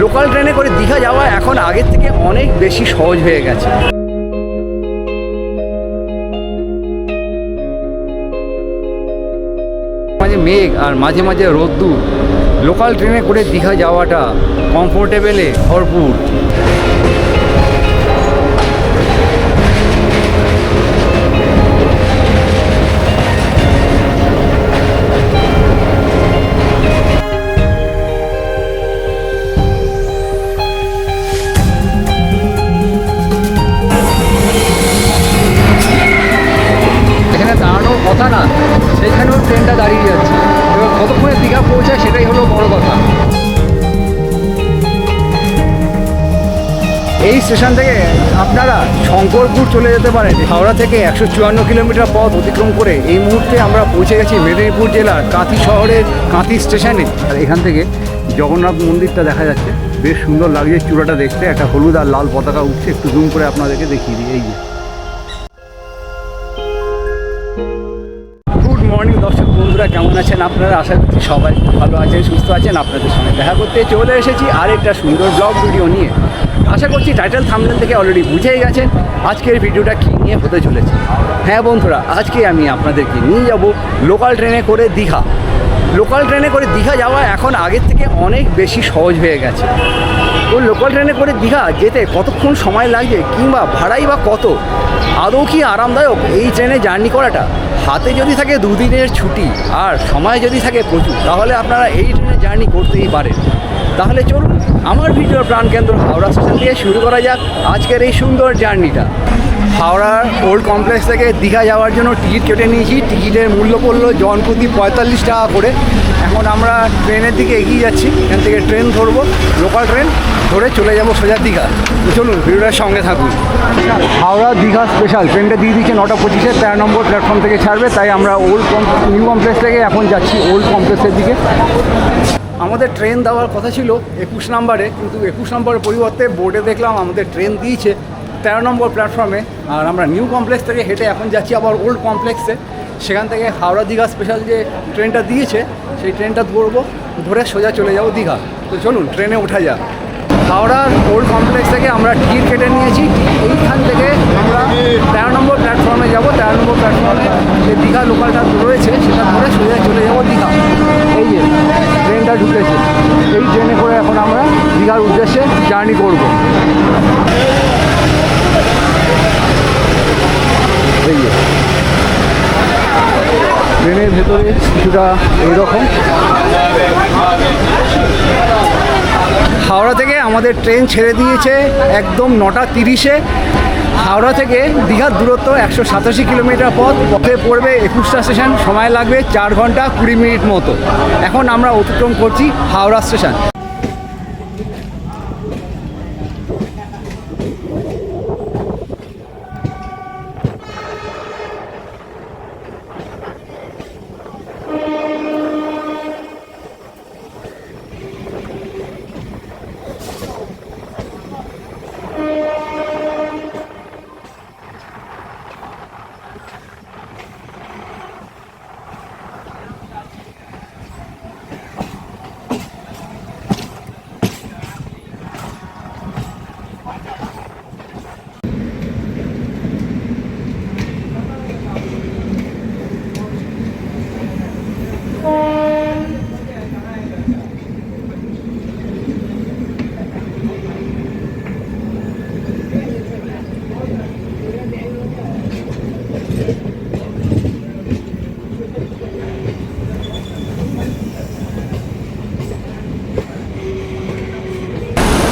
Local ট্রেনে করে দীঘা যাওয়া এখন আগের থেকে অনেক বেশি সহজ হয়ে গেছে। মাঝে মেঘ আর মাঝে মাঝে রোদ্দুর, লোকাল ট্রেনে করে দীঘা যাওয়াটা কমফোর্টেবলে ভরপুর। কথা না, সেইখানেও ট্রেনটা দাঁড়িয়ে যাচ্ছে। এবার কতক্ষণে দীঘা পৌঁছায় সেটাই হলো বড় কথা। এই স্টেশন থেকে আপনারা শঙ্করপুর চলে যেতে পারেন। হাওড়া থেকে 154 কিলোমিটার পথ অতিক্রম করে এই মুহূর্তে আমরা পৌঁছে গেছি মেদিনীপুর জেলার কাঁথি শহরের কাঁথি স্টেশনে। আর এখান থেকে জগন্নাথ মন্দিরটা দেখা যাচ্ছে, বেশ সুন্দর লাগছে চূড়াটা দেখতে। একটা হলুদ আর লাল পতাকা উঠছে, একটু জুম করে আপনাদেরকে দেখিয়ে দিই। এই যে মর্নিং দর্শক বন্ধুরা, কেমন আছেন আপনারা? আশা করছি সবাই ভালো আছেন, সুস্থ আছেন। আপনাদের সঙ্গে দেখা করতে চলে এসেছি আরেকটা সুন্দর ব্লগ ভিডিও নিয়ে। আশা করছি টাইটেল থাম্বনেল থেকে অলরেডি বুঝেই গেছেন আজকের ভিডিওটা কী নিয়ে হতে চলেছে। হ্যাঁ বন্ধুরা, আজকে আমি আপনাদেরকে নিয়ে যাব লোকাল ট্রেনে করে দীঘা। লোকাল ট্রেনে করে দীঘা যাওয়া এখন আগের থেকে অনেক বেশি সহজ হয়ে গেছে। তো লোকাল ট্রেনে করে দীঘা যেতে কতক্ষণ সময় লাগছে, কিংবা ভাড়াই বা কত, আদৌ কি আরামদায়ক এই ট্রেনে জার্নি করাটা? হাতে যদি থাকে 2 দিনের ছুটি আর সময় যদি থাকে প্রচুর, তাহলে আপনারা এই ট্রেনে জার্নি করতেই পারেন। তাহলে চলুন আমার ভিডিওর প্রাণকেন্দ্র হাওড়া স্টেশন দিয়ে শুরু করা যাক আজকের এই সুন্দর জার্নিটা। হাওড়ার ওল্ড কমপ্লেক্স থেকে দীঘা যাওয়ার জন্য টিকিট কেটে নিয়েছি। টিকিটের মূল্য পড়লো জনপ্রতি 45 টাকা করে। এখন আমরা ট্রেনের দিকে এগিয়ে যাচ্ছি। এখান থেকে ট্রেন ধরবো, লোকাল ট্রেন ধরে চলে যাব সোজা দীঘা। তো চলুন ভিডিওটার সঙ্গে থাকুন। হাওড়া দীঘা স্পেশাল ট্রেনটা দিয়ে দিচ্ছে 9টা 25-এ, 13 নম্বর প্ল্যাটফর্ম থেকে ছাড়বে। তাই আমরা নিউ কমপ্লেক্স থেকে এখন যাচ্ছি ওল্ড কমপ্লেক্সের দিকে। আমাদের ট্রেন দেওয়ার কথা ছিল 21 নম্বরে, কিন্তু 21 নম্বরের পরিবর্তে বোর্ডে দেখলাম আমাদের ট্রেন দিয়েছে 13 নম্বর প্ল্যাটফর্মে। আর আমরা নিউ কমপ্লেক্স থেকে হেঁটে এখন যাচ্ছি আবার ওল্ড কমপ্লেক্সে। সেখান থেকে হাওড়া দীঘা স্পেশাল যে ট্রেনটা দিয়েছে সেই ট্রেনটা ধরে সোজা চলে যাব দীঘা। তো চলুন ট্রেনে ওঠা যাক। হাওড়ার ওল্ড কমপ্লেক্স থেকে আমরা টিকিট কেটে নিয়েছি। এইখান থেকে আমরা 13 নম্বর প্ল্যাটফর্মে যাব। 13 নম্বর প্ল্যাটফর্মে যে দীঘা লোকালটা রয়েছে সেটা ধরে সোজা চলে যাব দীঘা। এই যে ট্রেনটা ঢুকেছে, এই ট্রেনে করে এখন আমরা দীঘার উদ্দেশ্যে জার্নি করব। এই যে ট্রেনের ভেতরে কিছুটা এইরকম। হাওড়া থেকে আমাদের ট্রেন ছেড়ে দিয়েছে একদম 9টা 30-এ। হাওড়া থেকে দীঘার দূরত্ব 187 কিলোমিটার পথ। পথে পড়বে 21টা স্টেশন, সময় লাগবে 4 ঘন্টা 20 মিনিট মতো। এখন আমরা অতিক্রম করছি হাওড়া স্টেশন।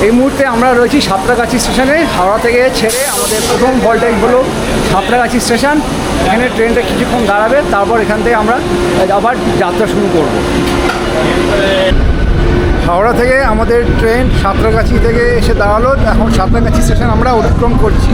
এই মুহূর্তে আমরা রয়েছি সাঁতরাগাছি স্টেশনে। হাওড়া থেকে ছেড়ে আমাদের প্রথম ভল্টেজ হলো সাঁতরাগাছি স্টেশন। এখানে ট্রেনটা কিছুক্ষণ দাঁড়াবে, তারপর এখান থেকে আমরা আবার যাত্রা শুরু করব। হাওড়া থেকে আমাদের ট্রেন সাঁতরাগাছি থেকে এসে দাঁড়ালো। এখন সাঁতরাগাছি স্টেশন আমরা অতিক্রম করছি।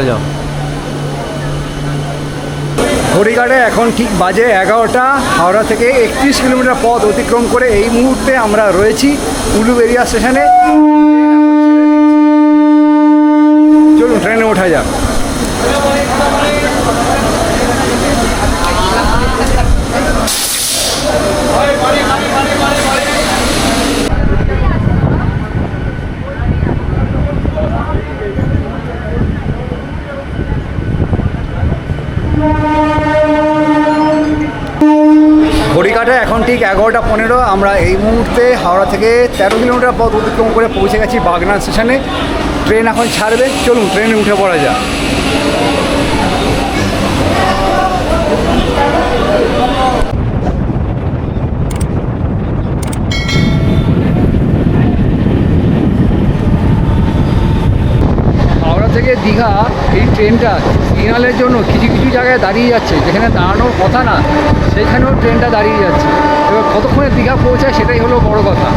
তাহলে যাও। ঘড়িকাটে এখন ঠিক বাজে 11টা। হাওড়া থেকে 31 কিলোমিটার পথ অতিক্রম করে এই মুহূর্তে আমরা রয়েছি উলুবেড়িয়া স্টেশনে। চলুন ট্রেনে ওঠা যাক। ঘড়িকাটে এখন ঠিক 11টা 15। আমরা এই মুহূর্তে হাওড়া থেকে 13 কিলোমিটার পথ অতিক্রম করে পৌঁছে গেছি বাগনান স্টেশনে। ট্রেন এখন ছাড়বে, চলুন ট্রেনে উঠে পড়া যাক। হাওড়া থেকে দীঘা এই ট্রেনটা সিগনালের জন্য কিছু কিছু জায়গায় দাঁড়িয়ে যাচ্ছে, যেখানে দাঁড়ানোর কথা না সেখানেও ট্রেনটা দাঁড়িয়ে যাচ্ছে। এবার কতক্ষণে দীঘা পৌঁছায় সেটাই হলো বড় কথা।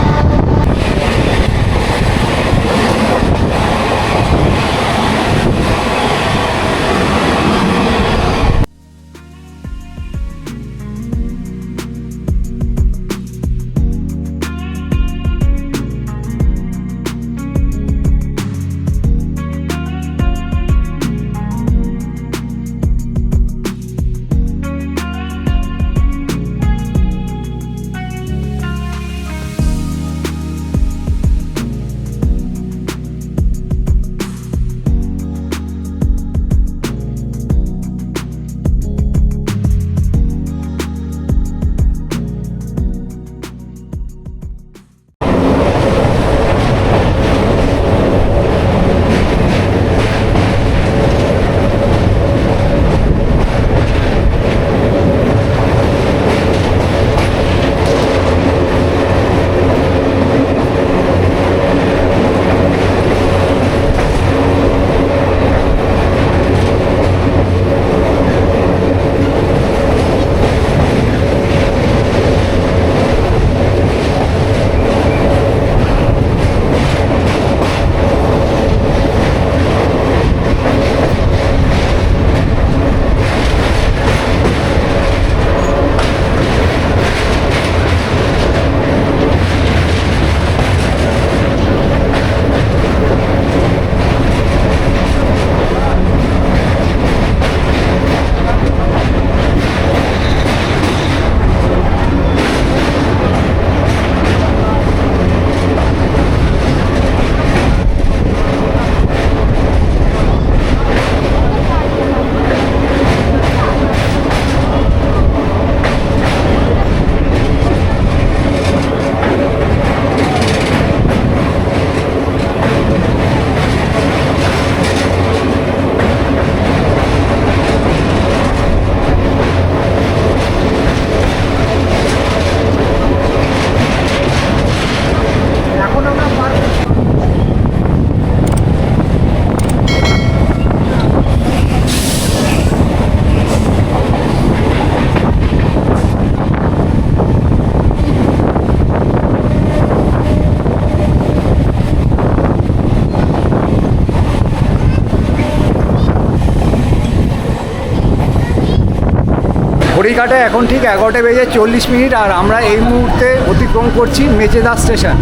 ঘড়িকাটে এখন ঠিক 11:40 আর আমরা এই মুহূর্তে অতিক্রম করছি মেচেদা স্টেশন।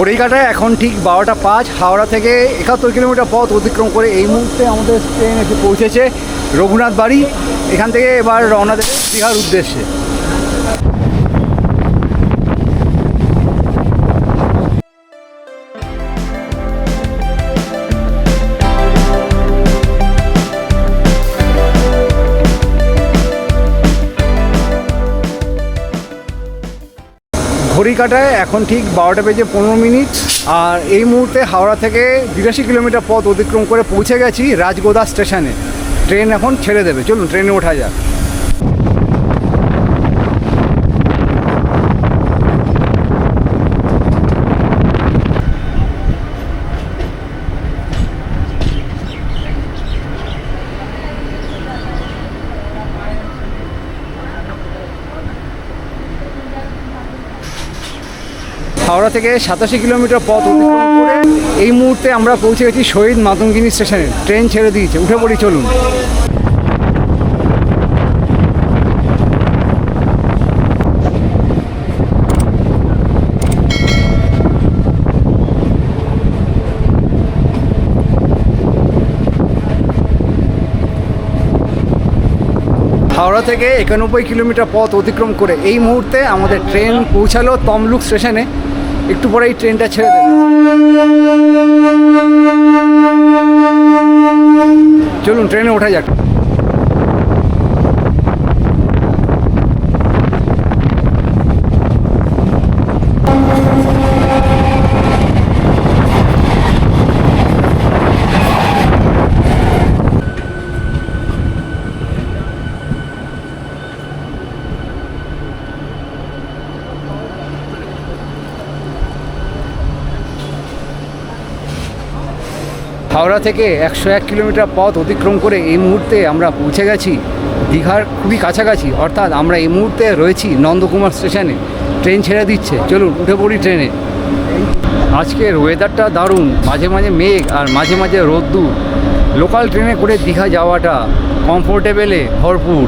ঘড়িকাটায় এখন ঠিক 12টা 5। হাওড়া থেকে 71 কিলোমিটার পথ অতিক্রম করে এই মুহূর্তে আমাদের ট্রেন এসে পৌঁছেছে রঘুনাথ বাড়ি। এখান থেকে এবার রওনা দেবে দীঘার উদ্দেশ্যে। ঘড়ি কাটায় এখন ঠিক 12:15। আর এই মুহূর্তে হাওড়া থেকে 82 কিলোমিটার পথ অতিক্রম করে পৌঁছে গেছি রাজগোদা স্টেশনে। ট্রেন এখন ছেড়ে দেবে, চলুন ট্রেনে ওঠা যাক। হাওড়া থেকে 87 কিলোমিটার পথ অতিক্রম করে এই মুহূর্তে আমরা পৌঁছে গেছি শহীদ মাতঙ্গিনী স্টেশনে। ট্রেন ছেড়ে দিয়েছে, উঠে পড়ি চলুন। হাওড়া থেকে 91 কিলোমিটার পথ অতিক্রম করে এই মুহূর্তে আমাদের ট্রেন পৌঁছালো তমলুক স্টেশনে। একটু পরেই ট্রেনটা ছেড়ে দেবে, চলুন ট্রেনে ওঠা যাক। হাওড়া থেকে 101 কিলোমিটার পথ অতিক্রম করে এই মুহূর্তে আমরা পৌঁছে গেছি দীঘার খুবই কাছাকাছি, অর্থাৎ আমরা এই মুহূর্তে রয়েছি নন্দকুমার স্টেশনে। ট্রেন ছেড়ে দিচ্ছে, চলুন উঠে পড়ি ট্রেনে। আজকের ওয়েদারটা দারুণ, মাঝে মাঝে মেঘ আর মাঝে মাঝে রোদ্দুর। লোকাল ট্রেনে করে দীঘা যাওয়াটা কমফোর্টেবলে ভরপুর।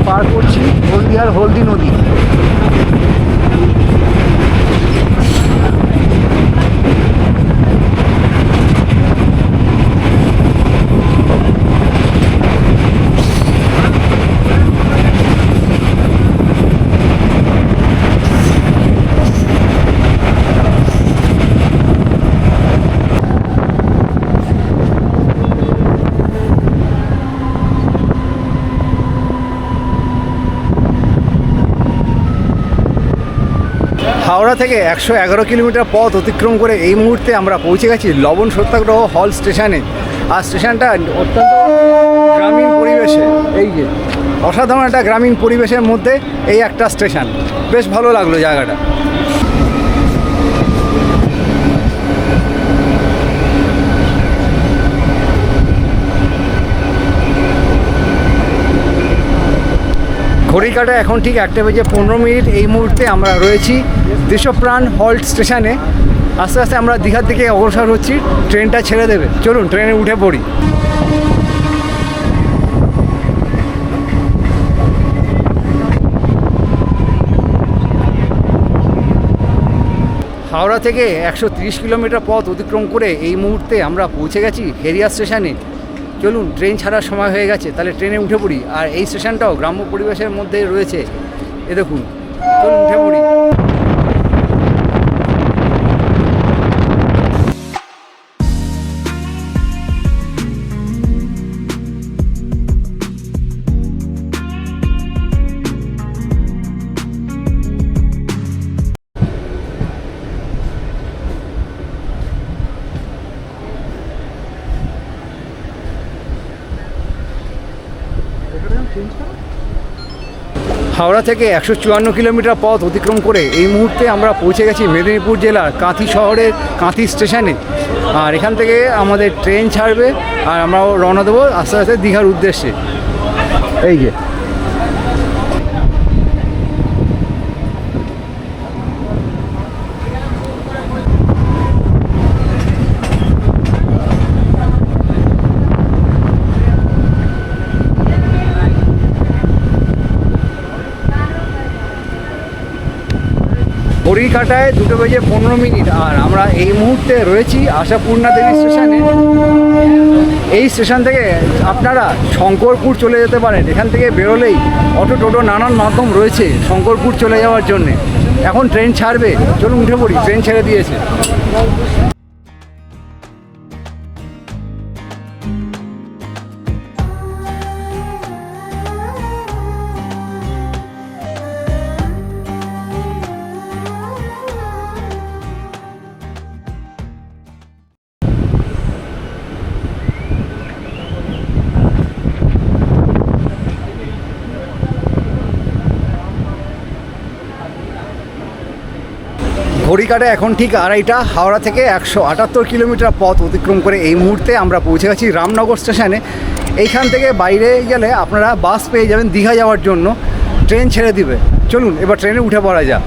পার করছি হলদিয়ার হলদি নদী। হাওড়া থেকে 111 কিলোমিটার পথ অতিক্রম করে এই মুহূর্তে আমরা পৌঁছে গেছি লবণ সত্যাগ্রহ হল স্টেশনে। আর স্টেশনটা অত্যন্ত গ্রামীণ পরিবেশে, এই যে অসাধারণ একটা গ্রামীণ পরিবেশের মধ্যে এই একটা স্টেশন। বেশ ভালো লাগলো জায়গাটা। ঘড়ি কাটা এখন ঠিক 1:15। এই মুহূর্তে আমরা রয়েছি দেশপ্রাণ হল্ট স্টেশনে। আস্তে আস্তে আমরা দীঘার দিকে অগ্রসর হচ্ছি, ট্রেনটা ছেড়ে দেবে, চলুন ট্রেনে উঠে পড়ি। হাওড়া থেকে 130 কিলোমিটার পথ অতিক্রম করে এই মুহূর্তে আমরা পৌঁছে গেছি হেরিয়া স্টেশনে। চলুন ট্রেন ছাড়ার সময় হয়ে গেছে, তাহলে ট্রেনে উঠে পড়ি। আর এই স্টেশনটাও গ্রাম্য পরিবেশের মধ্যে রয়েছে, এ দেখুন, চলুন উঠে পড়ি। হাওড়া থেকে 154 কিলোমিটার পথ অতিক্রম করে এই মুহূর্তে আমরা পৌঁছে গেছি মেদিনীপুর জেলার কাঁথি শহরের কাঁথি স্টেশনে। আর এখান থেকে আমাদের ট্রেন ছাড়বে আর আমরাও রওনা দেবো আস্তে আস্তে দীঘার উদ্দেশ্যে। এই যে ঘড়ি কাটায় 2:15 আর আমরা এই মুহূর্তে রয়েছি আশাপূর্ণা দেবী স্টেশনে। এই স্টেশন থেকে আপনারা শঙ্করপুর চলে যেতে পারেন। এখান থেকে বেরোলেই অটো টোটো নানান মাধ্যম রয়েছে শঙ্করপুর চলে যাওয়ার জন্যে। এখন ট্রেন ছাড়বে, চলুন উঠে পড়ি, ট্রেন ছেড়ে দিয়েছে। ঘড়ি কাটে এখন ঠিক 2:30। হাওড়া থেকে 178 কিলোমিটার পথ অতিক্রম করে এই মুহূর্তে আমরা পৌঁছে গেছি রামনগর স্টেশনে। এইখান থেকে বাইরে গেলে আপনারা বাস পেয়ে যাবেন দীঘা যাওয়ার জন্য। ট্রেন ছেড়ে দিবে, চলুন এবার ট্রেনে উঠে পড়া যাক।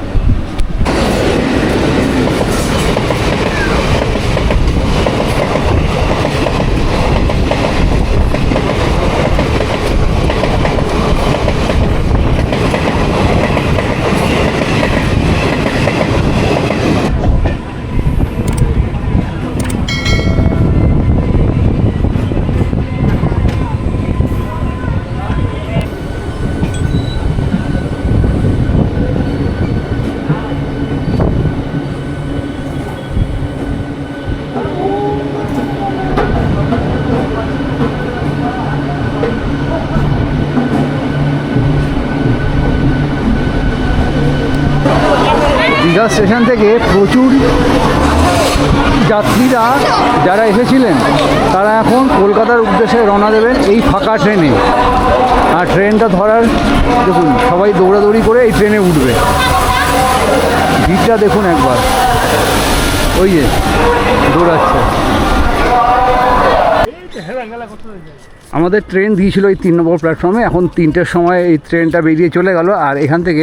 দীঘা স্টেশন থেকে প্রচুর যাত্রীরা যারা এসেছিলেন তারা এখন কলকাতার উদ্দেশ্যে রওনা দেবেন এই ফাঁকা ট্রেনে। আর ট্রেনটা ধরার দেখুন সবাই দৌড়াদৌড়ি করে এই ট্রেনে উঠবে। ভিড়টা দেখুন একবার, ওই যে দৌড়াচ্ছে। আমাদের ট্রেন দিয়েছিল এই 3 নম্বর প্ল্যাটফর্মে। এখন 3টের সময় এই ট্রেনটা বেরিয়ে চলে গেল। আর এখান থেকে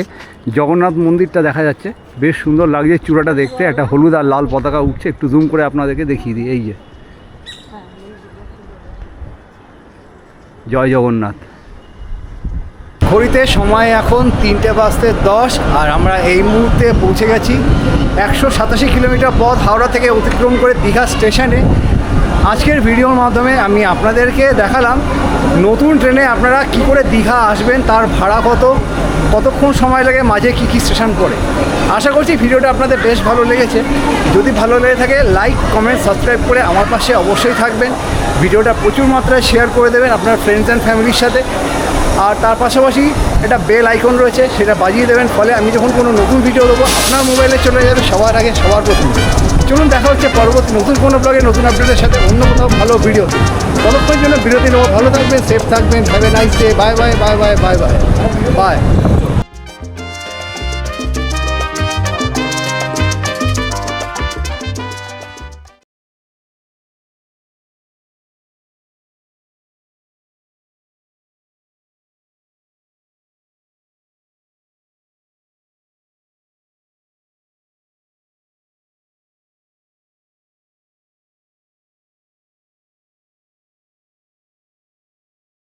জগন্নাথ মন্দিরটা দেখা যাচ্ছে, বেশ সুন্দর লাগছে চূড়াটা দেখতে। একটা হলুদ আর লাল পতাকা উঠছে, একটু জুম করে আপনাদেরকে দেখিয়ে দিই। এই যে জয় জগন্নাথ। ঘড়িতে সময় এখন 3:10 আর আমরা এই মুহূর্তে পৌঁছে গেছি 187 কিলোমিটার পথ হাওড়া থেকে অতিক্রম করে দীঘা স্টেশনে। আজকের ভিডিওর মাধ্যমে আমি আপনাদেরকে দেখালাম নতুন ট্রেনে আপনারা কি করে দীঘা আসবেন, তার ভাড়া কতক্ষণ সময় লাগে, মাঝে কি কি স্টেশন পড়ে। আশা করছি ভিডিওটা আপনাদের বেশ ভালো লেগেছে। যদি ভালো লেগে থাকে লাইক কমেন্ট সাবস্ক্রাইব করে আমার পাশে অবশ্যই থাকবেন। ভিডিওটা প্রচুর মাত্রায় শেয়ার করে দেবেন আপনার ফ্রেন্ডস অ্যান্ড ফ্যামিলির সাথে। আর তার পাশাপাশি একটা বেল আইকন রয়েছে, সেটা বাজিয়ে দেবেন, ফলে আমি যখন কোনো নতুন ভিডিও দেবো আপনার মোবাইলে চলে যাবে সবার আগে, সবার প্রথম। চলুন দেখা হচ্ছে পরবর্তী নতুন কোনো ব্লগে নতুন আপডেটের সাথে অন্য কোথাও ভালো ভিডিও। ততক্ষণের জন্য বিরতি নেবো। ভালো থাকবেন, সেফ থাকবেন, have a nice day. Bye bye bye bye bye bye bye.